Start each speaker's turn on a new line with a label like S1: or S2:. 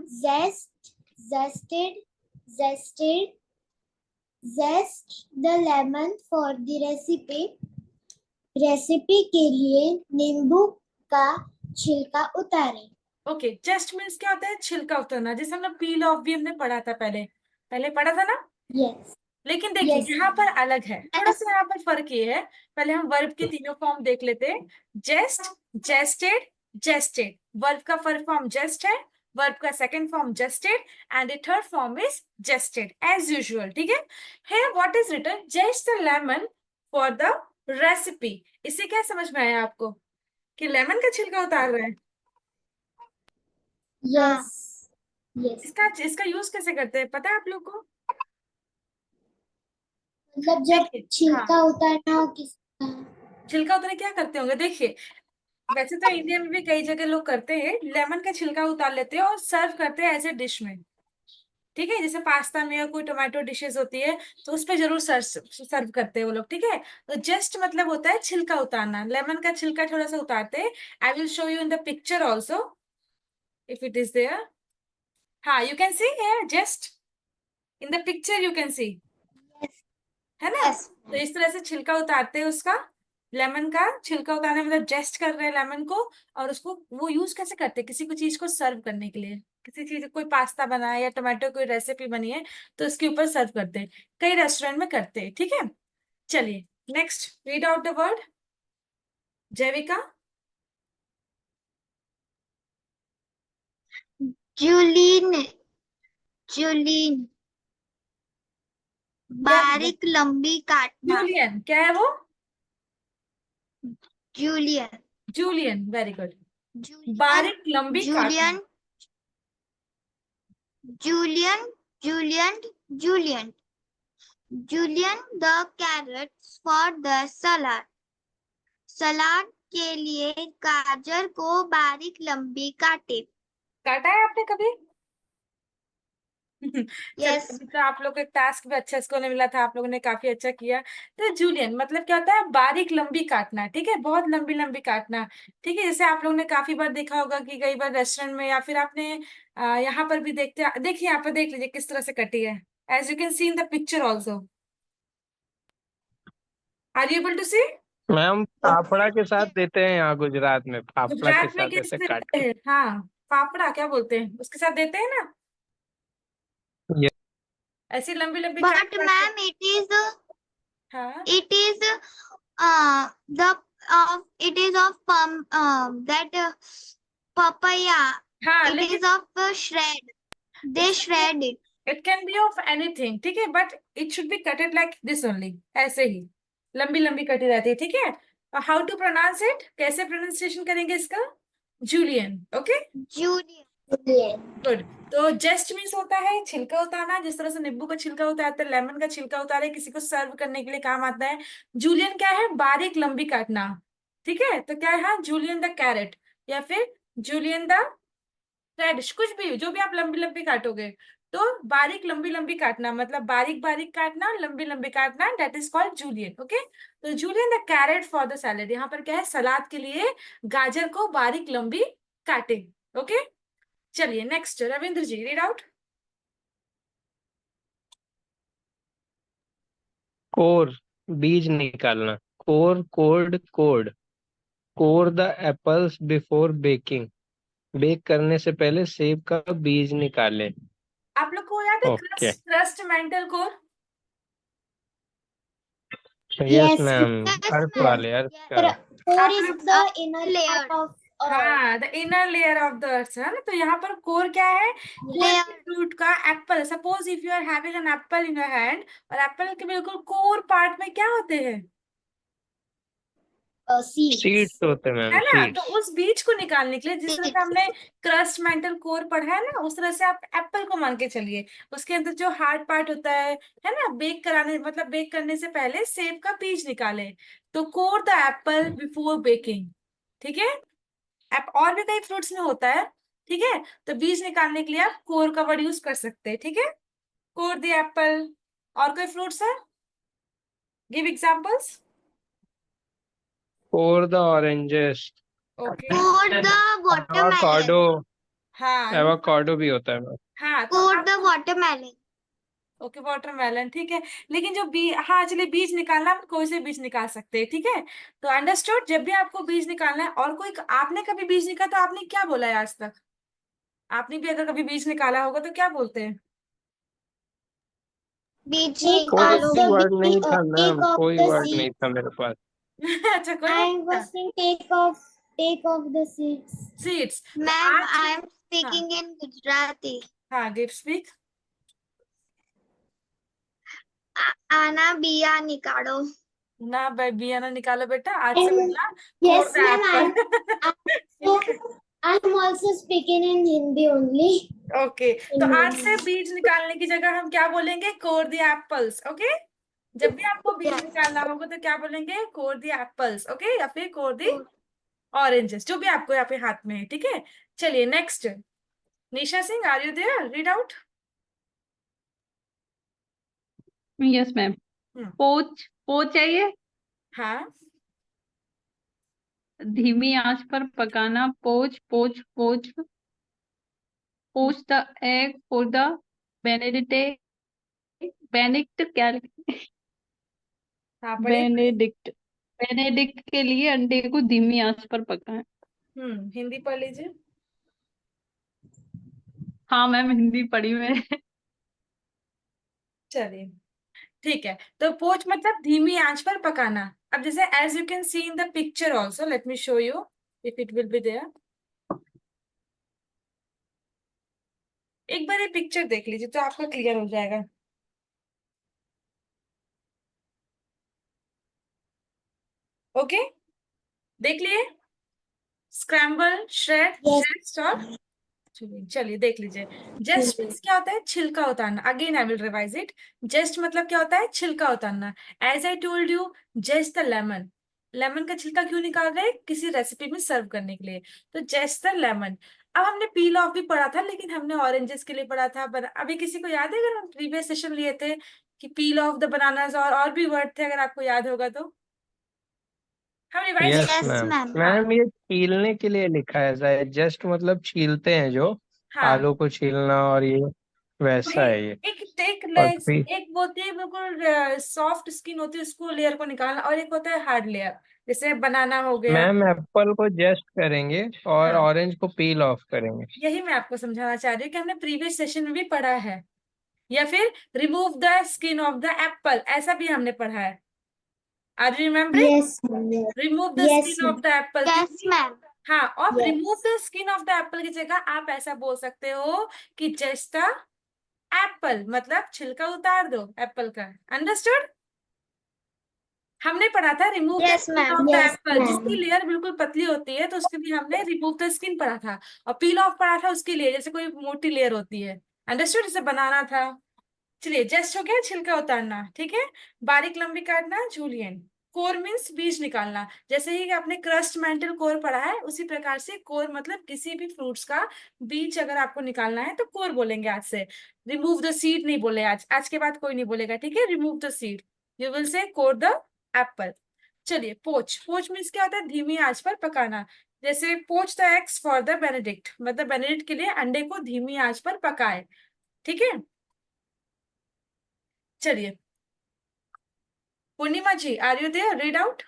S1: zest, zested, zested, zest the lemon for the recipe. Recipe के लिए नींबू का छिलका उतारें।
S2: ओके, जस्ट मीन्स क्या होता है? छिलका उतारना, जैसे हमने पील ऑफ भी हमने पढ़ा था, पहले पढ़ा था ना।
S1: यस।
S2: लेकिन देखिए
S1: Yes.
S2: यहाँ पर अलग है, थोड़ा सा यहाँ पर फर्क ये है। पहले हम वर्ब के तीनों फॉर्म देख लेते हैं। Zest, zested, zested. वर्ब का फर्स्ट फॉर्म जेस्ट है, वर्ब का second form zested, and the third form is zested as usual. ठीक है। Here what is written? Zest the lemon for the recipe. इससे क्या समझ में आया आपको कि लेमन का छिलका उतार रहे हैं?
S1: यस। यस।
S2: इसका यूज कैसे करते हैं पता है आप लोग को?
S1: मतलब जब
S2: देखिए,
S1: छिलका उतारना हो किसी
S2: छिलका उतारे क्या करते होंगे? देखिए, वैसे तो इंडिया में भी कई जगह लोग करते हैं, लेमन का छिलका उतार लेते हैं और सर्व करते हैं एज ए डिश में। ठीक है, जैसे पास्ता में या कोई टोमेटो डिशेस होती है तो उस पे जरूर सर्व करते हैं वो लोग। ठीक है, तो जस्ट मतलब होता है छिलका उतारना, लेमन का छिलका थोड़ा सा उतारते हैं। I will show you in the picture also if it is there. हाँ, you can see here, just in the picture you can see, है ना।
S1: Yes.
S2: तो इस तरह से छिलका उतारते हैं उसका, लेमन का छिलका उतारने मतलब जेस्ट कर रहे हैं लेमन को। और उसको वो यूज कैसे करते हैं? किसी को चीज को सर्व करने के लिए, किसी चीज, कोई पास्ता बना है या टोमेटो कोई रेसिपी बनी है तो उसके ऊपर सर्व करते हैं। कई रेस्टोरेंट में करते हैं। ठीक है, चलिए next, read out the word. जैविका।
S1: जूलिन, जूलिन, बारीक लंबी काटना।
S2: जूलियन क्या है वो?
S1: Julienne,
S2: julienne, very good.
S1: Julienne,
S2: बारीक लंबी काटना।
S1: Julienne, julienne, julienne, julienne, julienne the carrots for the salad. सलाद के लिए गाजर को बारीक लंबी काटे।
S2: काटा है आपने कभी? चलिए,
S1: यस।
S2: अभी तो आप लोग को एक टास्क भी अच्छा इसको मिला था, आप लोगों ने काफी अच्छा किया। तो जूलियन मतलब क्या होता है? बारीक लंबी काटना। ठीक है, बहुत लंबी लंबी काटना। ठीक है, जैसे आप लोगों ने काफी बार देखा होगा कि कई बार रेस्टोरेंट में या फिर आपने यहाँ पर भी देखिए यहाँ पर देख लीजिए किस तरह से कटी है। As you can see in the picture also. Are you able to see?
S3: Ma'am fafda के साथ देते हैं यहाँ गुजरात में, फाफड़ा के
S2: गुजरात में
S3: साथ
S2: किस
S3: ऐसे काट
S2: देते
S3: के।
S2: हैं? हाँ, फाफड़ा क्या बोलते हैं, उसके साथ देते हैं ना,
S3: ये
S2: ऐसी लंबी लंबी
S1: But
S2: काट काट के।
S1: ma'am,
S2: हाँ
S1: it is the it is of that papaya.
S2: हाँ,
S1: It is
S2: लेकिन
S1: of shred. They shred it.
S2: It can be of anything. ठीक है, but it should be कटेड like this only, ऐसे ही लंबी लंबी कटी रहती है। ठीक है, हाउ टू प्रोनाउंस इट? कैसे प्रोनाउंसिएशन करेंगे इसका? जूलियन। Okay,
S1: Julian.
S2: गुड। तो जस्ट मीन्स होता है छिलका उतारना, जिस तरह से नींबू का छिलका उतारते हैं, लेमन का छिलका उतारे किसी को सर्व करने के लिए काम आता है। जूलियन क्या है? बारीक लंबी काटना। ठीक है, तो क्या है? हाँ, जूलियन द कैरेट या फिर जूलियन द रेडिश, कुछ भी जो भी आप लंबी लंबी काटोगे। तो बारीक लंबी लंबी काटना मतलब बारीक बारीक काटना, लंबी लंबी काटना, that is called julienne. Okay, तो julienne the carrot for the salad, यहाँ पर क्या है? सलाद के लिए गाजर को बारीक लंबी काटे। ओके, चलिए next, Ravindra ji read out.
S3: Core, बीज निकालना। Core, cored, cored. Core the apples before baking. Bake करने से पहले सेब का बीज निकालें।
S2: आप लोग को याद है
S3: okay,
S2: crust mantle core?
S3: Yes
S1: Yes.
S3: Ma'am,
S1: Yes,
S3: अर्थ
S1: ma'am.
S3: वाले, अर्थ का।
S1: Core
S2: आप
S1: is
S2: लोग,
S1: the inner layer of
S2: हाँ, the inner layer of the earth है ना। तो यहाँ पर कोर क्या है? कोर
S1: layer
S2: फ्रूट का, apple. Suppose if you are having an apple in your hand, और एप्पल के बिल्कुल कोर पार्ट में क्या होते हैं?
S1: seeds.
S3: सीड्स होते हैं
S2: है
S3: मैम,
S2: ना, तो
S3: सीड्स।
S2: उस बीज को निकालने के लिए जिस तरह से
S1: Seeds.
S2: हमने क्रस्ट मेंटल कोर पढ़ा है ना, उस तरह से आप एप्पल को मान के चलिए। उसके अंदर जो हार्ड पार्ट होता है ना, बेक कराने मतलब बेक करने से पहले सेब का बीज निकाले। तो core the Apple before baking. ठीक है, और भी कई फ्रूट्स में होता है। ठीक है, तो बीज निकालने के लिए आप कोर का वर्ड यूज कर सकते हैं। ठीक है, कोर द एप्पल। और कोई फ्रूट्स है? Give examples.
S3: Core the oranges.
S2: Okay,
S1: Core the watermelon.
S3: Avocado,
S2: हाँ
S3: एवोकाडो भी होता है मैम।
S2: हाँ तो
S1: कोर
S2: आप
S1: द वाटरमेलन।
S2: ओके वाटरमेलन ठीक है, लेकिन जो बी हाँ चलिए बीज निकालना हम कोई से बीज निकाल सकते हैं, ठीक है। तो अंडरस्टूड, जब भी आपको बीज निकालना है और कोई आपने कभी बीज निकाला तो आपने क्या बोला है आज तक? आपने भी अगर कभी बीज निकाला होगा तो क्या बोलते हैं?
S1: बीज
S3: कोई
S1: निकालो।
S3: वर्ड नहीं था मैम,
S1: Take off
S3: कोई
S1: the
S3: वर्ड नहीं
S1: seed.
S3: था मेरे पास।
S2: अच्छा कोई
S1: I
S2: बात
S1: was saying take off the seeds.
S2: Seeds तो
S1: Ma'am,
S2: आज
S1: I am
S2: हाँ
S1: speaking in Gujarati.
S2: हाँ गिव स्पीक।
S1: आना बिया निकालो।
S2: ना बिया ना निकालो बेटा, आज से
S1: And
S2: बोलना core
S1: yes,
S2: the
S1: ma'am.
S2: Apple.
S1: I'm also speaking in Hindi only.
S2: Okay, तो
S1: In
S2: आज से
S1: Hindi.
S2: बीज निकालने की जगह हम क्या बोलेंगे? Core the apples. ओके, जब भी आपको बीज
S1: Yes.
S2: निकालना होगा तो क्या बोलेंगे? Core the apples. ओके, या फिर कोर द ऑरेंजेस, जो भी आपको यहाँ पे हाथ में है, ठीक है। चलिए next, Nisha Singh are you there? Read out.
S4: Yes ma'am. Poach poach चाहिए।
S2: हाँ
S4: धीमी आंच पर पकाना। पोच पोच पोच। पोच the egg for the Benedict. Benedict क्या
S2: हाँ पढ़िए पढ़िए।
S4: बेनेडिक्ट बेनेडिक्ट के लिए अंडे को धीमी आंच पर पकाएं।
S2: हिंदी पढ़ लीजिए।
S4: हाँ मैम, हिंदी पढ़ी मैंने।
S2: चलिए ठीक है, तो पोच मतलब धीमी आंच पर पकाना। अब जैसे as you can see in the picture also, let me show you if it will be there. एक बार ये पिक्चर देख लीजिए तो आपको क्लियर हो जाएगा। ओके, देख लिए? Scramble, shred,
S1: Yes.
S2: जेस्ट और चलिए देख लीजिए। जस्ट मीन्स क्या होता है? छिलका उतारना। Again I will revise it. Just मतलब क्या होता है? छिलका उतारना। As I told you, just the lemon. Lemon का छिलका क्यों निकाल रहे हैं? किसी रेसिपी में सर्व करने के लिए। तो जस्ट द लेमन। अब हमने पील ऑफ भी पढ़ा था, लेकिन हमने ऑरेंजेस के लिए पढ़ा था। अभी किसी को याद है अगर हम प्रीवियस सेशन लिए थे कि पील ऑफ द बनानास और भी वर्ड थे, अगर आपको याद होगा तो हम revise.
S3: Yes
S1: Yes,
S3: ma'am.
S1: ma'am.
S2: हाँ
S3: मैम ये छीलने के लिए लिखा है शायद, जस्ट मतलब छीलते हैं जो,
S2: हाँ
S3: आलू को छीलना, और ये
S2: वही।
S3: वैसा है ये। और
S2: एक
S3: फिर
S2: एक बोलती है बिल्कुल सॉफ्ट स्किन होती है, उसको लेयर को निकालना, और एक होता है हार्ड लेयर, जैसे बनाना हो गया।
S3: मैम एप्पल को जस्ट करेंगे और
S2: हाँ
S3: ऑरेंज को पील ऑफ करेंगे।
S2: यही मैं आपको समझाना चाह रही हूँ कि हमने प्रीवियस सेशन में भी पढ़ा है। या फिर remove the skin of the apple, ऐसा भी हमने पढ़ा है। Are you remembering?
S1: Yes, ma'am.
S2: Remove the
S1: Yes,
S2: skin of
S1: ma'am.
S2: The apple,
S1: Yes,
S2: क्योंकि
S1: ma'am.
S2: हाँ, और remove
S1: Yes.
S2: The skin of the apple की जगह आप ऐसा बोल सकते हो कि जस्ट द एप्पल, मतलब छिलका उतार दो एप्पल का। अंडरस्टूड? हमने पढ़ा था remove the
S1: Yes,
S2: skin
S1: ma'am.
S2: Of the
S1: Yes,
S2: Apple, जिसकी
S1: ma'am.
S2: लेयर बिल्कुल पतली होती है तो उसके लिए हमने रिमूव द स्किन पढ़ा था। और पील ऑफ पढ़ा था उसके लिए, जैसे कोई मोटी लेयर होती है। अंडरस्टूड? जैसे बनाना था। चलिए जस्ट हो गया छिलका उतारना, ठीक है। बारीक लंबी काटना, जूलियन। कोर मीन्स बीज निकालना। जैसे ही आपने क्रस्ट मेंटल कोर पढ़ा है, उसी प्रकार से कोर मतलब किसी भी फ्रूट्स का बीज अगर आपको निकालना है तो कोर बोलेंगे आज से। रिमूव द सीड नहीं बोले आज के बाद कोई नहीं बोलेगा, ठीक है। Remove the seed, you will say core the Apple. चलिए पोच, पोच मीन्स क्या होता है? धीमी आंच पर पकाना। जैसे पोच the eggs for the Benedict, मतलब बेनेडिक्ट के लिए अंडे को धीमी आंच पर पकाए, ठीक है। चलिए Purnima ji are you there? Read out.